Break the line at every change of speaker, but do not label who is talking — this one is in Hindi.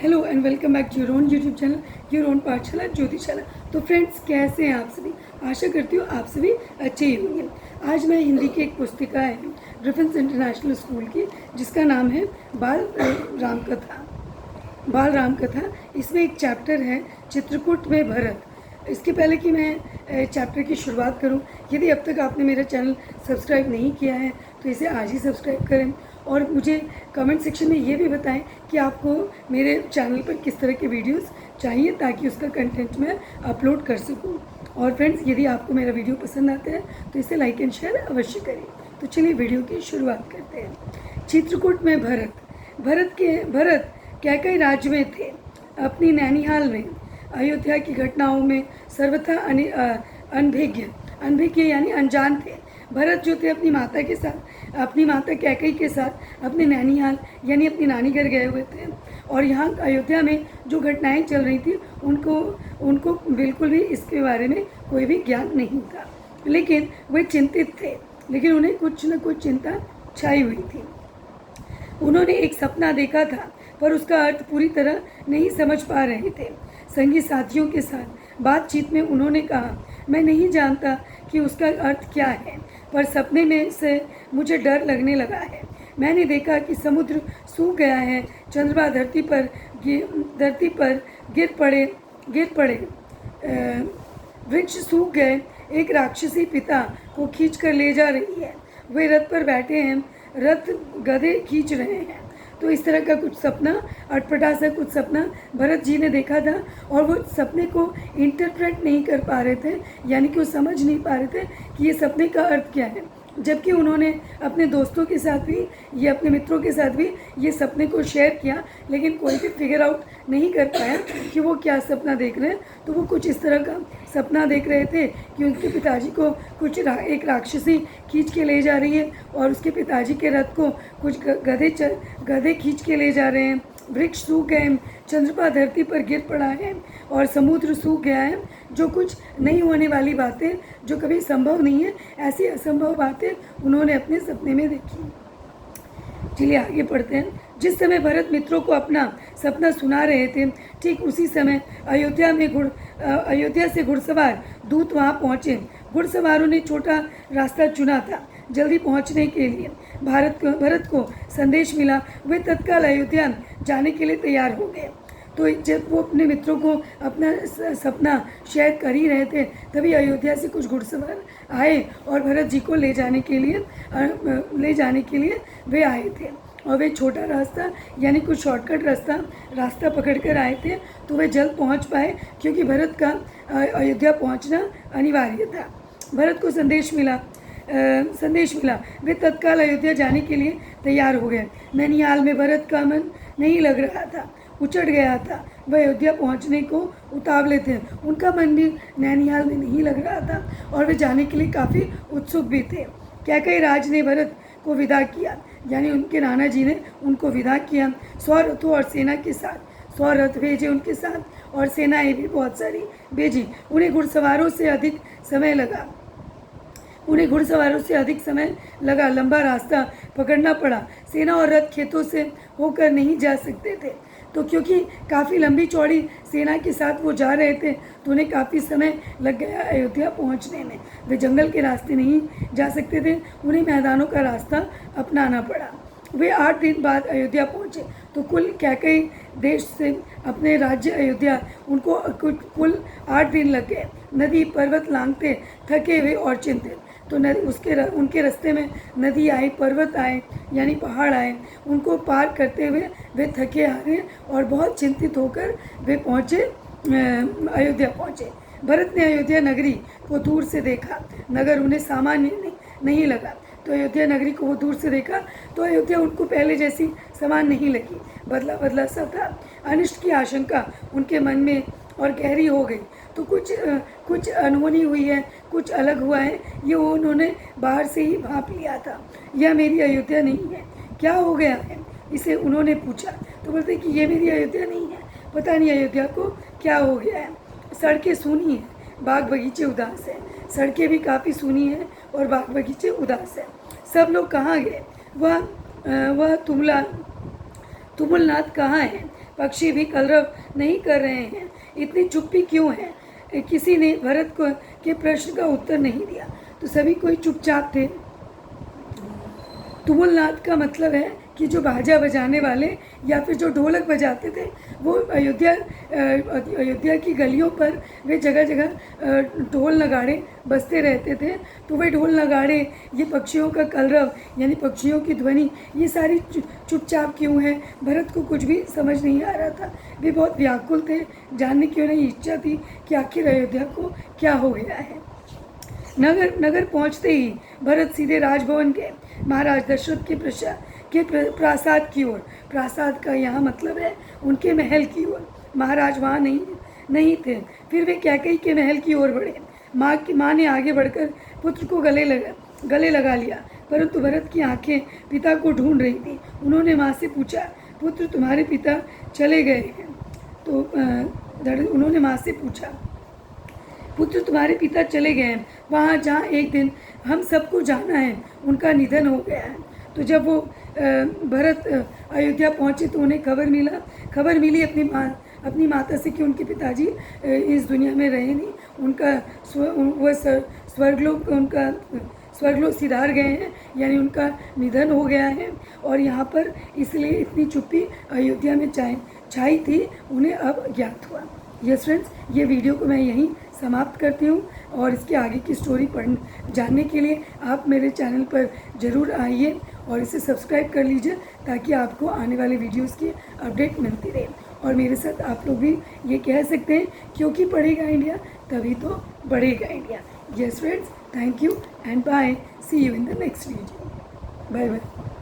Hello and welcome back to your own YouTube channel, your own Pathshala Jyotishala. तो फ्रेंड्स, कैसे हैं आप सभी? आशा करती हूँ आप सभी अच्छे ही होंगे। आज मैं हिंदी की एक पुस्तिका है ग्रिफिन्स इंटरनेशनल स्कूल की, जिसका नाम है बाल राम कथा। बाल राम कथा। इसमें एक चैप्टर है चित्रकूट में भरत। इसके पहले कि मैं चैप्टर की शुरुआत करूं, यदि अब तक आपने मेरा चैनल सब्सक्राइब नहीं किया है तो इसे आज ही सब्सक्राइब करें और मुझे कमेंट सेक्शन में ये भी बताएं कि आपको मेरे चैनल पर किस तरह के वीडियोस चाहिए, ताकि उसका कंटेंट मैं अपलोड कर सकूं। और फ्रेंड्स, यदि आपको मेरा वीडियो पसंद आता है तो इसे लाइक एंड शेयर अवश्य करें। तो चलिए वीडियो की शुरुआत करते हैं। चित्रकूट में भरत कैकई राज्य में थे। अपनी नैनीहाल में अयोध्या की घटनाओं में सर्वथा अनभिज्ञ यानी अनजान थे। भरत जो थे अपनी माता कैकई के साथ अपने नैनीहाल यानी अपनी नानी घर गए हुए थे, और यहाँ अयोध्या में जो घटनाएं चल रही थी उनको बिल्कुल भी इसके बारे में कोई भी ज्ञान नहीं था। लेकिन वे चिंतित थे, लेकिन उन्हें कुछ न कुछ चिंता छाई हुई थी। उन्होंने एक सपना देखा था, पर उसका अर्थ पूरी तरह नहीं समझ पा रहे थे। संगी साथियों के साथ बातचीत में उन्होंने कहा, मैं नहीं जानता कि उसका अर्थ क्या है, पर सपने में से मुझे डर लगने लगा है। मैंने देखा कि समुद्र सूख गया है, चंद्रमा धरती पर गिर पड़े, वृक्ष सूख गए, एक राक्षसी पिता को खींच कर ले जा रही है। वे रथ पर बैठे हैं, रथ गधे खींच रहे हैं। तो इस तरह का कुछ सपना, अटपटा सा कुछ सपना भरत जी ने देखा था, और वो सपने को इंटरप्रेट नहीं कर पा रहे थे, यानी कि वो समझ नहीं पा रहे थे कि ये सपने का अर्थ क्या है। जबकि उन्होंने अपने दोस्तों के साथ भी, ये अपने मित्रों के साथ भी ये सपने को शेयर किया, लेकिन कोई भी फिगर आउट नहीं कर पाया कि वो क्या सपना देख रहे हैं। तो वो कुछ इस तरह का सपना देख रहे थे कि उनके पिताजी को एक राक्षसी खींच के ले जा रही है, और उसके पिताजी के रथ को कुछ गधे खींच के ले जा रहे हैं। वृक्ष सूख गए, चंद्रमा धरती पर गिर पड़ा है, और समुद्र सूख गया है। जो कुछ नहीं होने वाली बातें, जो कभी संभव नहीं है, ऐसी असंभव बातें उन्होंने अपने सपने में देखी। चलिए आगे पढ़ते हैं। जिस समय भरत मित्रों को अपना सपना सुना रहे थे, ठीक उसी समय अयोध्या से घुड़सवार दूत वहाँ पहुँचे। घुड़सवारों ने छोटा रास्ता चुना था जल्दी पहुँचने के लिए। भरत को संदेश मिला, वे तत्काल अयोध्या जाने के लिए तैयार हो गए। तो जब वो अपने मित्रों को अपना सपना शेयर कर ही रहे थे, तभी अयोध्या से कुछ घुड़सवार आए और भरत जी को ले जाने के लिए वे आए थे। और वे छोटा रास्ता यानी कुछ शॉर्टकट रास्ता पकड़ कर आए थे, तो वे जल्द पहुंच पाए, क्योंकि भरत का अयोध्या पहुंचना अनिवार्य था। भरत को संदेश मिला, वे तत्काल अयोध्या जाने के लिए तैयार हो गए। नैनीहाल में भरत का मन नहीं लग रहा था, उचट गया था। वह अयोध्या पहुंचने को उतावले थे, उनका मन भी नैनीहाल में नहीं लग रहा था, और वे जाने के लिए काफ़ी उत्सुक भी थे। कैकई राज ने भरत को विदा किया, यानी उनके नाना जी ने उनको विदा किया 100 रथों और सेना के साथ। 100 रथ भेजे उनके साथ, और सेनाएं भी बहुत सारी भेजी। उन्हें घुड़सवारों से अधिक समय लगा, लंबा रास्ता पकड़ना पड़ा। सेना और रथ खेतों से होकर नहीं जा सकते थे, तो क्योंकि काफ़ी लंबी चौड़ी सेना के साथ वो जा रहे थे, तो उन्हें काफ़ी समय लग गया अयोध्या पहुंचने में। वे जंगल के रास्ते नहीं जा सकते थे, उन्हें मैदानों का रास्ता अपनाना पड़ा। वे 8 दिन बाद अयोध्या पहुंचे। तो कुल कैकई देश से अपने राज्य अयोध्या उनको कुल 8 दिन लग गए। नदी पर्वत लांघते थके हुए और चिंतित। तो उनके रास्ते में नदी आई, पर्वत आए यानी पहाड़ आए, उनको पार करते हुए वे थके हारे और बहुत चिंतित होकर वे अयोध्या पहुँचे। भरत ने अयोध्या नगरी को दूर से देखा। नगर उन्हें सामान्य नहीं लगा, तो अयोध्या नगरी को वो दूर से देखा तो अयोध्या उनको पहले जैसी समान नहीं लगी, बदला सा था। अनिष्ट की आशंका उनके मन में और गहरी हो गई। तो कुछ अनहोनी हुई है, कुछ अलग हुआ है, ये उन्होंने बाहर से ही भांप लिया था। यह मेरी अयोध्या नहीं है, क्या हो गया है, इसे उन्होंने पूछा। तो बोलते कि ये मेरी अयोध्या नहीं है, पता नहीं अयोध्या को क्या हो गया है। सड़कें सूनी हैं, बाग बगीचे उदास हैं। सड़कें भी काफ़ी सूनी हैं और बाग बगीचे उदास हैं। सब लोग कहाँ गए? वह तुमुलनाथ कहाँ है? पक्षी भी कलरव नहीं कर रहे हैं, इतनी चुप्पी क्यों है? किसी ने भरत को के प्रश्न का उत्तर नहीं दिया, तो सभी कोई चुपचाप थे। तुमुलनाद का मतलब है कि जो बाजा बजाने वाले या फिर जो ढोलक बजाते थे वो अयोध्या की गलियों पर वे जगह जगह ढोल नगाड़े बजते रहते थे। तो वे ढोल नगाड़े, ये पक्षियों का कलरव यानी पक्षियों की ध्वनि, ये सारी चुपचाप क्यों है? भरत को कुछ भी समझ नहीं आ रहा था। वे बहुत व्याकुल थे, जानने की उन्हें इच्छा थी कि आखिर अयोध्या को क्या हो गया है। नगर पहुंचते ही भरत सीधे राजभवन के महाराज दशरथ के प्रासाद की ओर, प्रासाद का यहाँ मतलब है उनके महल की ओर, महाराज वहाँ नहीं थे। फिर वे कैकेयी के महल की ओर बढ़े। माँ ने आगे बढ़कर पुत्र को गले लगा लिया, परंतु भरत की आंखें पिता को ढूंढ रही थी। उन्होंने माँ से पूछा, पुत्र तुम्हारे पिता चले गए हैं? तो उन्होंने माँ से पूछा, पुत्र तुम्हारे पिता चले गए हैं वहाँ जहाँ एक दिन हम सबको जाना है, उनका निधन हो गया है। तो जब वो भरत अयोध्या पहुँचे तो उन्हें खबर मिली अपनी माता से कि उनके पिताजी इस दुनिया में रहे नहीं, उनका स्वर्गलोक सिधार गए हैं, यानी उनका निधन हो गया है। और यहाँ पर इसलिए इतनी चुप्पी अयोध्या में छाई थी, उन्हें अब ज्ञात हुआ। यस फ्रेंड्स, ये वीडियो को मैं यहीं समाप्त करती हूँ और इसके आगे की स्टोरी जानने के लिए आप मेरे चैनल पर ज़रूर आइए और इसे सब्सक्राइब कर लीजिए ताकि आपको आने वाले वीडियोस की अपडेट मिलती रहे। और मेरे साथ आप लोग भी ये कह सकते हैं, क्योंकि पढ़ेगा इंडिया तभी तो बढ़ेगा India. Yes friends, thank you and bye, see you in the next video. Bye bye.